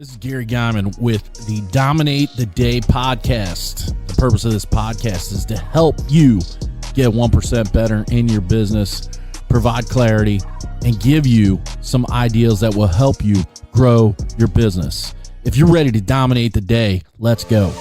This is Gary Guyman with the Dominate the Day podcast. The purpose of this podcast is to help you get 1% better in your business, provide clarity, and give you some ideas that will help you grow your business. If you're ready to dominate the day, let's go.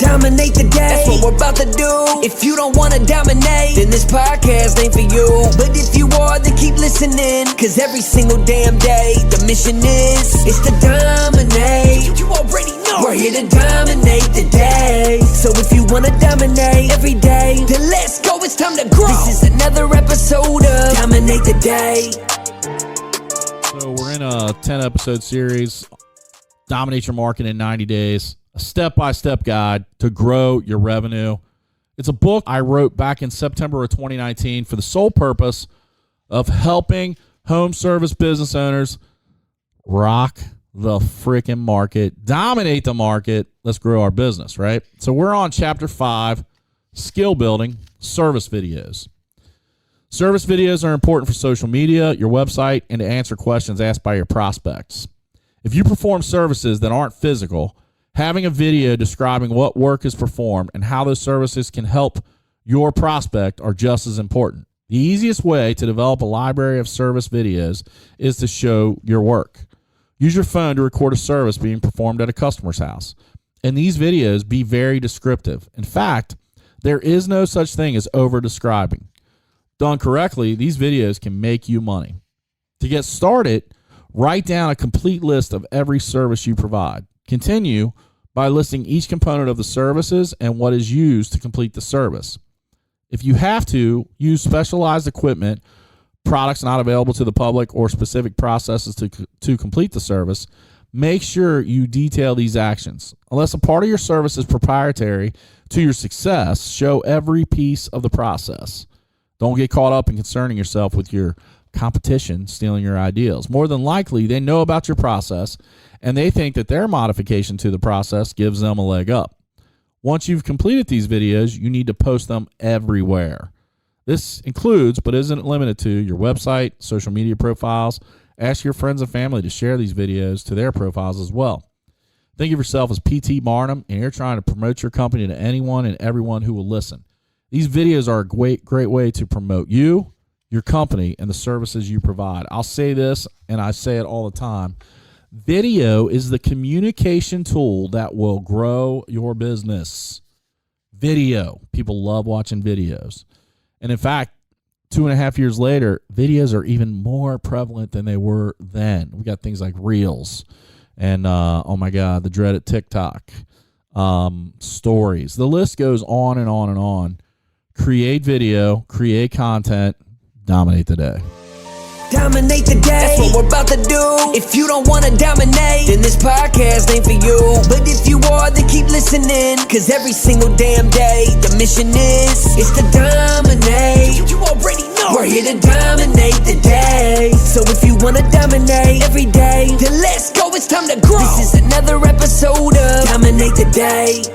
Dominate the day, that's what we're about to do. If you don't want to dominate, then this podcast ain't for you. But if you are, then keep listening, cause every single damn day, the mission is to dominate. You already know we're here to dominate the day. So if you want to dominate every day, then let's go, it's time to grow. This is another episode of Dominate the Day. So we're in a 10 episode series, Dominate Your Market in 90 Days. A step-by-step guide to grow your revenue. It's a book I wrote back in September of 2019 for the sole purpose of helping home service business owners rock the freaking market, dominate the market. Let's grow our business, right? So we're on chapter 5, skill building, service videos. Service videos are important for social media, your website, and to answer questions asked by your prospects. If you perform services that aren't physical, having a video describing what work is performed and how those services can help your prospect are just as important. The easiest way to develop a library of service videos is to show your work. Use your phone to record a service being performed at a customer's house. And these videos be very descriptive. In fact, there is no such thing as over-describing. Done correctly, these videos can make you money. To get started, write down a complete list of every service you provide. Continue by listing each component of the services and what is used to complete the service. If you have to, use specialized equipment, products not available to the public, or specific processes to complete the service. Make sure you detail these actions. Unless a part of your service is proprietary to your success, show every piece of the process. Don't get caught up in concerning yourself with your competition stealing your ideas. More than likely, they know about your process and they think that their modification to the process gives them a leg up. Once you've completed these videos, you need to post them everywhere. This includes, but isn't limited to, your website, social media profiles. Ask your friends and family to share these videos to their profiles as well. Think of yourself as P.T. Barnum, and you're trying to promote your company to anyone and everyone who will listen. These videos are a great way to promote you, your company, and the services you provide. I'll say this, and I say it all the time. Video is the communication tool that will grow your business. Video. People love watching videos. And in fact, 2.5 years later, videos are even more prevalent than they were then. We got things like Reels and, oh my God, the dreaded TikTok, stories. The list goes on and on and on. Create video, create content, dominate the day. Dominate the day, that's what we're about to do. If you don't want to dominate, then this podcast ain't for you. But if you are, then keep listening, cause every single damn day, the mission is to dominate. You already know we're here to dominate the day. So if you want to dominate every day, then let's go, it's time to grow. This is another episode of Dominate the Day.